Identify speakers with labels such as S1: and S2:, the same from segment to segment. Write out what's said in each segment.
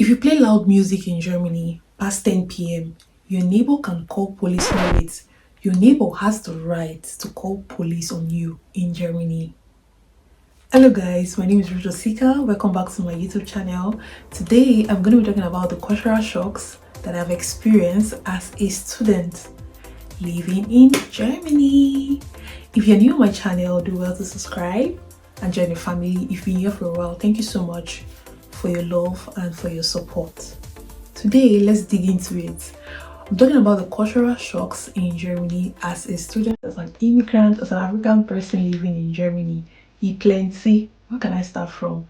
S1: If you play loud music in Germany past 10 p.m., your neighbor can call police on it. Your neighbor has the right to call police on you in Germany. Hello guys, my name is Rachel Sika. Welcome back to my YouTube channel. Today I'm going to be talking about the cultural shocks that I've experienced as a student living in Germany. If you're new to my channel, do well to subscribe and join the family. If you've been here for a while, thank you so much for your love and for your support. Today, let's dig into it. I'm talking about the cultural shocks in Germany as a student, as an immigrant, as an African person living in Germany. Plenty. Where can I start from?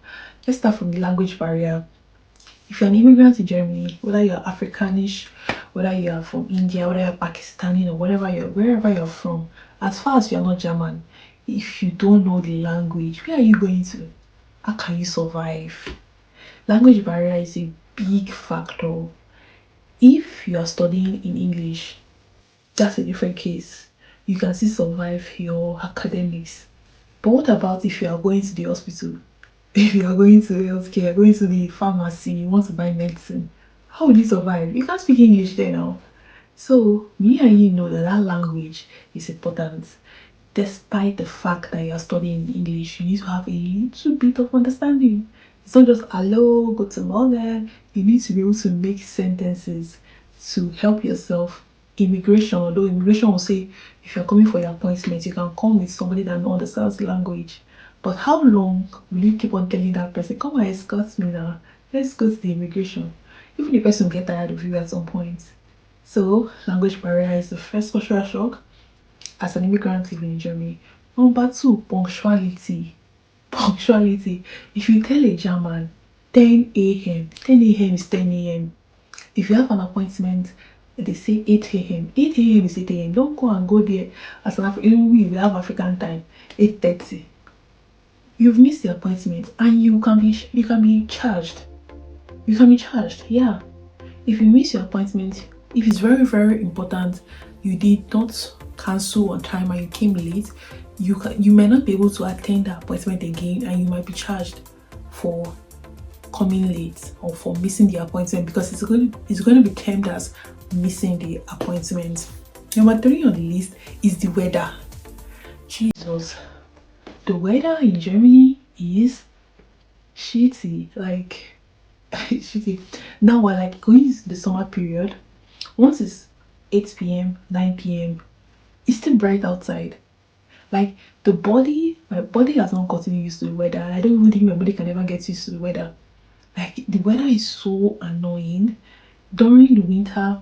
S1: Let's start from the language barrier. If you're an immigrant in Germany, whether you're Africanish, whether you are from India, whether you're Pakistani, or wherever you're from, as far as you're not German, if you don't know the language, where are you going to? How can you survive? Language barrier is a big factor. If you are studying in English, that's a different case. You can still survive your academics. But what about if you are going to the hospital? If you are going to healthcare, going to the pharmacy, you want to buy medicine, how will you survive? You can't speak English there now. So me and you know that that language is important. Despite the fact that you are studying English, you need to have a little bit of understanding. It's not just hello, guten Morgen. You need to be able to make sentences to help yourself. Immigration, although immigration will say if you're coming for your appointment, you can come with somebody that understands the language. But how long will you keep on telling that person, come and escort me now? Let's go to the immigration. Even the person will get tired of you at some point. So, language barrier is the first cultural shock as an immigrant living in Germany. Number two, punctuality. Punctuality. If you tell a German 10 a.m., 10 a.m. is 10 a.m. If you have an appointment, they say 8 a.m. 8 a.m. is 8 a.m. Don't go there as an African. We have African time, 8:30. You've missed the appointment and you can be charged. You can be charged, yeah. If you miss your appointment, if it's very, very important, you did not cancel on time and you came late, you may not be able to attend the appointment again and you might be charged for coming late or for missing the appointment because it's going to be termed as missing the appointment. Number three on the list is the weather. Jesus, the weather in Germany is shitty, like shitty. Now we're like going into the summer period. Once it's 8 p.m., 9 p.m., it's still bright outside. Like my body has not gotten used to the weather. I don't even think my body can ever get used to the weather. Like the weather is so annoying. During the winter,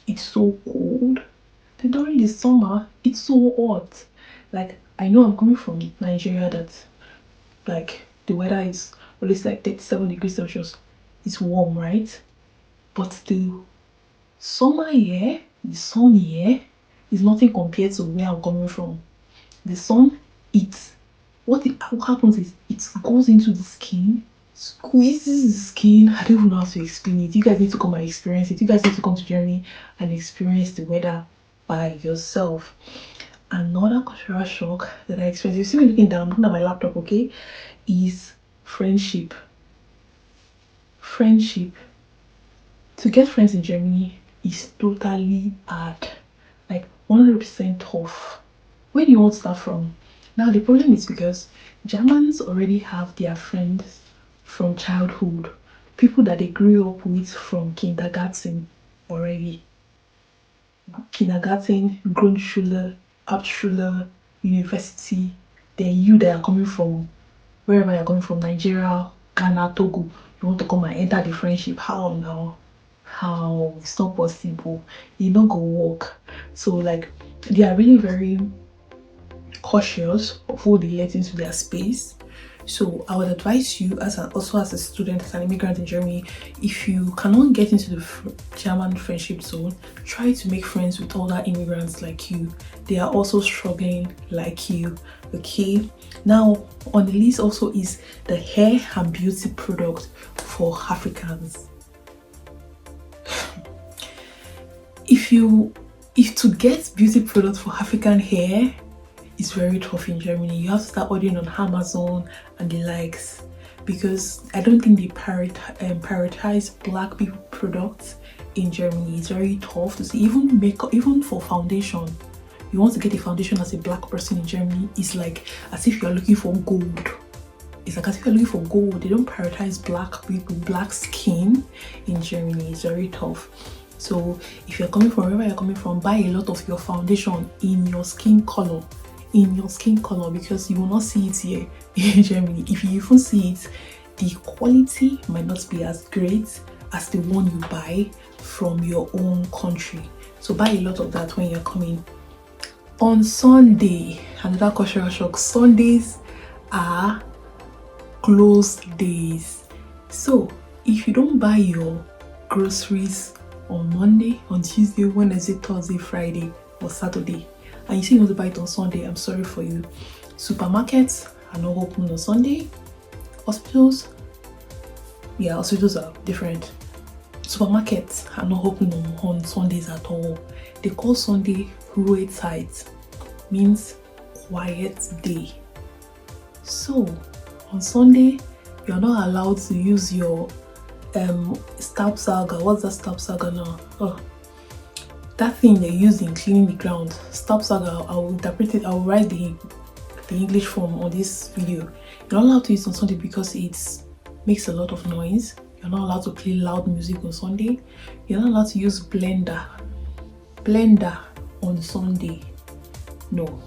S1: it's so cold. Then during the summer, it's so hot. Like I know I'm coming from Nigeria that like the weather is always like 37 degrees Celsius. It's warm, right? But the summer here, the sun here is nothing compared to where I'm coming from. The sun, what happens is it goes into the skin, squeezes the skin. I don't even know how to explain it. You guys need to come and experience it. You guys need to come to Germany and experience the weather by yourself. Another cultural shock that I experienced, you see me looking down, I'm looking at my laptop, okay, is friendship. Friendship. To get friends in Germany is totally hard, like 100% tough. Where do you want to start from? Now the problem is because Germans already have their friends from childhood, people that they grew up with from kindergarten already. Kindergarten, Grundschule, Hauptschule, university. Then you that are coming from wherever you're coming from, Nigeria, Ghana, Togo, you want to come and enter the friendship. How now? How? It's not possible. You don't go work. So like they are really very cautious of who they let into their space. So I would advise you also as a student, as an immigrant in Germany, if you cannot get into the German friendship zone, try to make friends with other immigrants like you. They are also struggling like you, okay? Now on the list also is the hair and beauty product for Africans. If to get beauty products for African hair, it's very tough in Germany. You have to start ordering on Amazon and the likes. because I don't think they prioritize black people products in Germany. It's very tough to see. Even makeup, even for foundation, you want to get a foundation as a black person in Germany, it's like as if you're looking for gold. It's like as if you're looking for gold. They don't prioritize black people, black skin in Germany. It's very tough. So if you're coming from wherever you're coming from, buy a lot of your foundation in your skin color. In your skin color, because you will not see it here in Germany. If you even see it, the quality might not be as great as the one you buy from your own country. So buy a lot of that when you're coming. On Sunday, another cultural shock, Sundays are closed days. So if you don't buy your groceries on Monday, on Tuesday, Wednesday, Thursday, Friday, or Saturday, and you say you want to buy it on Sunday, I'm sorry for you. Supermarkets are not open on Sunday. Hospitals, yeah, hospitals are different. Supermarkets are not open on Sundays at all. They call Sunday roadside, means quiet day. So on Sunday, you're not allowed to use your Staubsauger. What's that Staubsauger now? Oh, that thing they use in cleaning the ground. Staubsauger. I'll interpret it. I'll write the English form on this video. You're not allowed to use it on Sunday because it makes a lot of noise. You're not allowed to play loud music on Sunday. You're not allowed to use blender on Sunday. No,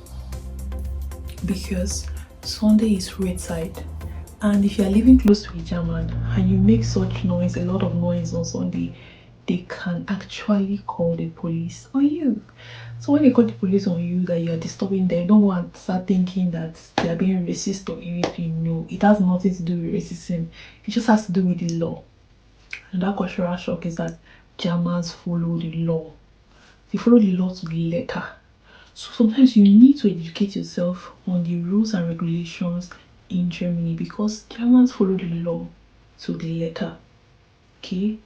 S1: because Sunday is roadside, and if you're living close to a German and you make such noise, a lot of noise on Sunday, they can actually call the police on you. So when they call the police on you that you're disturbing them, don't want to start thinking that they're being racist or anything. No, it has nothing to do with racism. It just has to do with the law. And that cultural shock is that Germans follow the law. They follow the law to the letter. So sometimes you need to educate yourself on the rules and regulations in Germany, because Germans follow the law to the letter. Okay?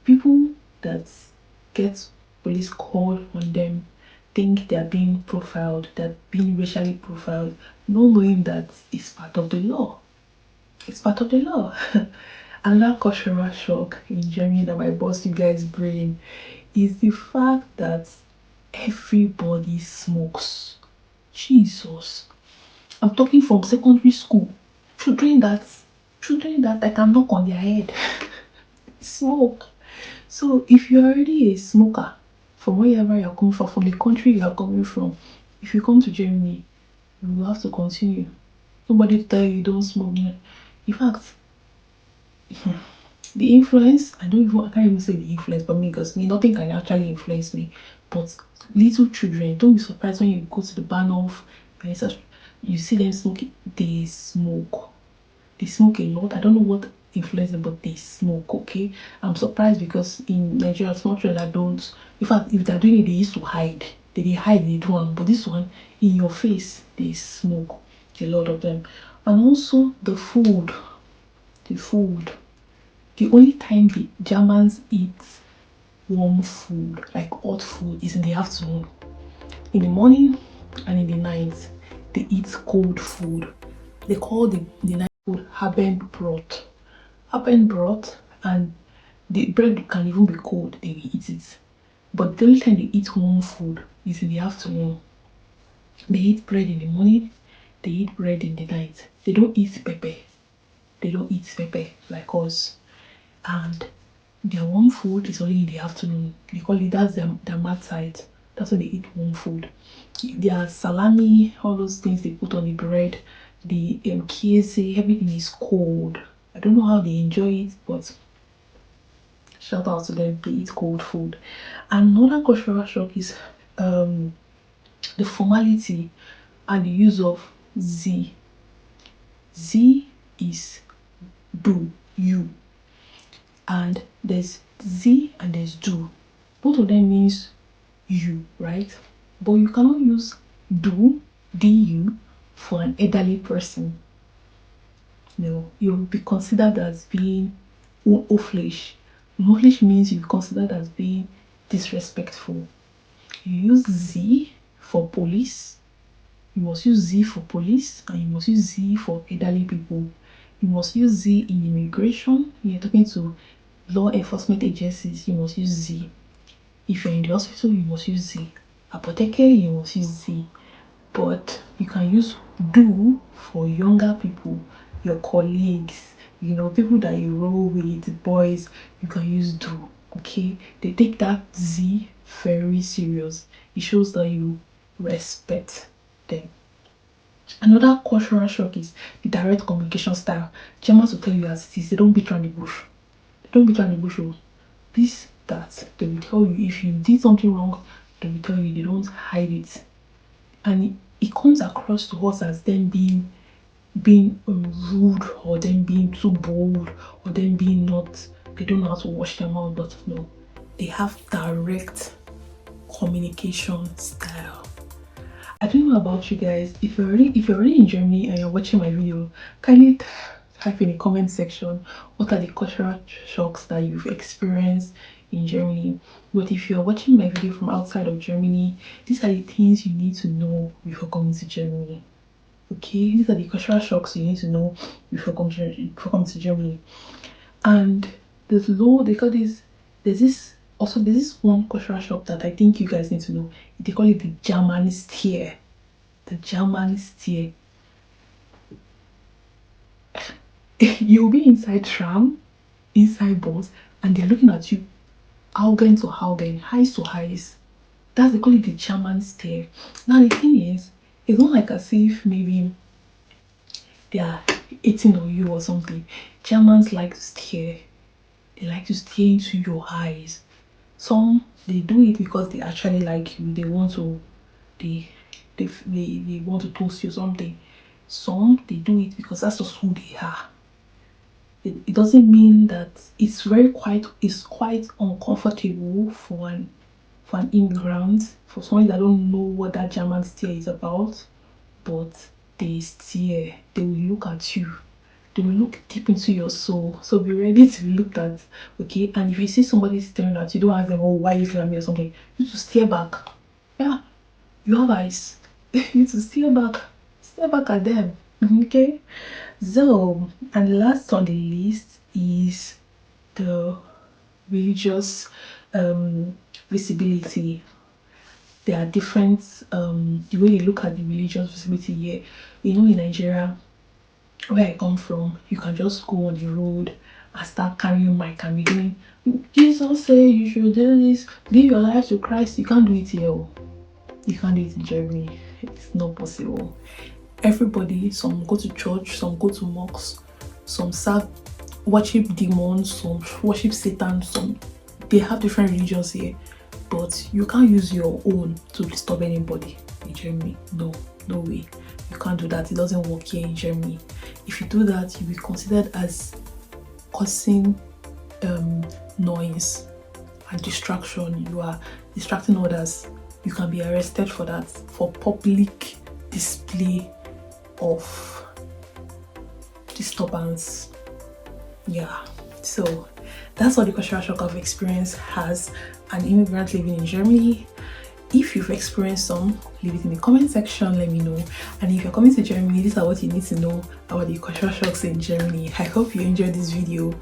S1: People that get police call on them think they're being profiled, they're being racially profiled, not knowing that it's part of the law. It's part of the law. Another cultural shock in Germany that might burst you guys' brain is the fact that everybody smokes. Jesus. I'm talking from secondary school. Children that I can knock on their head smoke. So if you're already a smoker from wherever you're coming from the country you're coming from, if you come to Germany, you will have to continue. Nobody tell you don't smoke. In fact, the influence, I can't even say the influence for me, because nothing can actually influence me. But little children, don't be surprised when you go to the Bahnhof, you see them smoking. They smoke. They smoke a lot. I don't know what influence them, but they smoke, okay? I'm surprised because in Nigeria, it's not sure that don't. In fact, if they're doing it, they used to hide. They hide, they do one. But this one, in your face, they smoke. A lot of them. And also the food. The food. The only time the Germans eat warm food, like hot food, is in the afternoon. In the morning and in the night, they eat cold food. They call the night food Abendbrot. Abendbrot, and the bread can even be cold, they will eat it. But the only time they eat warm food is in the afternoon. They eat bread in the morning, they eat bread in the night. They don't eat pepper. They don't eat pepper like us. And their warm food is only in the afternoon. They call it, that's their mat side. That's when they eat warm food. Their salami, all those things they put on the bread, the kiese, everything is cold. I don't know how they enjoy it, but shout out to them, they eat cold food. Another cultural shock is the formality and the use of Z. Z is do, you. And there's Z and there's do. Both of them means you, right? But you cannot use do, du, for an elderly person. No, you'll be considered as being unhöflich. Unhöflich means you're considered as being disrespectful. You use Z for police. You must use Z for police, and you must use Z for elderly people. You must use Z in immigration. You're talking to law enforcement agencies, you must use Z. If you're in the hospital, you must use Z. Apothecary, you must use Z. But you can use do for younger people, your colleagues, people that you roll with, boys, you can use do. Okay, they take that Z very serious. It shows that you respect them. Another cultural shock is the direct communication style. Germans will tell you as it is, they don't beat around the bush. They don't beat around the bush. Oh. This, that, they will tell you if you did something wrong, they will tell you, they don't hide it. And it comes across to us as them being rude, or them being too bold, or them being not, they don't know how to wash their mouth. But no, they have direct communication style. I don't know about you guys. If you're already in Germany and you're watching my video, kindly type in the comment section what are the cultural shocks that you've experienced in Germany. But if you're watching my video from outside of Germany, these are the things you need to know before coming to Germany. Okay, these are the cultural shocks you need to know before coming to Germany. And they call this, there's this one cultural shock that I think you guys need to know. They call it the German stare. The German stare. You'll be inside tram, inside bus, and they're looking at you, Augen to Augen, eyes to eyes. That's they call it the German stare. Now the thing is, it's not like as if maybe they are eating on you or something. Germans like to stare. They like to stare into your eyes. Some they do it because they actually like you. They want to they want to toast you or something. Some they do it because that's just who they are. It doesn't mean that it's quite uncomfortable for an immigrant, for someone that don't know what that German stare is about, but they stare, they will look at you, they will look deep into your soul. So be ready to be looked at, okay? And if you see somebody staring at you, don't ask them, oh, why are you looking at me or something. You just stare back. Yeah, you have eyes. You need to stare back at them. Okay? So, and last on the list is the religious visibility. There are different the way they look at the religious visibility here. In Nigeria, where I come from, you can just go on the road and start carrying mic and be doing, Jesus say you should do this, give your life to Christ. You can't do it here. You can't do it in Germany. It's not possible. Everybody, some go to church, some go to mosques, some worship demons, some worship Satan, some they have different religions here, but you can't use your own to disturb anybody in Germany. No, no way. You can't do that. It doesn't work here in Germany. If you do that, you'll be considered as causing noise and distraction. You are distracting others. You can be arrested for that, for public display of disturbance. Yeah, so that's all the cultural shock I've experienced as an immigrant living in Germany. If you've experienced some, leave it in the comment section, let me know. And if you're coming to Germany, these are what you need to know about the cultural shocks in Germany. I hope you enjoyed this video.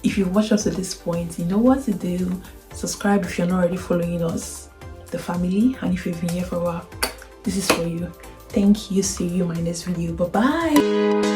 S1: If you've watched us to this point, you know what to do. Subscribe if you're not already following us, the family, and if you've been here for a while, this is for you. Thank you. See you in my next video. Bye bye.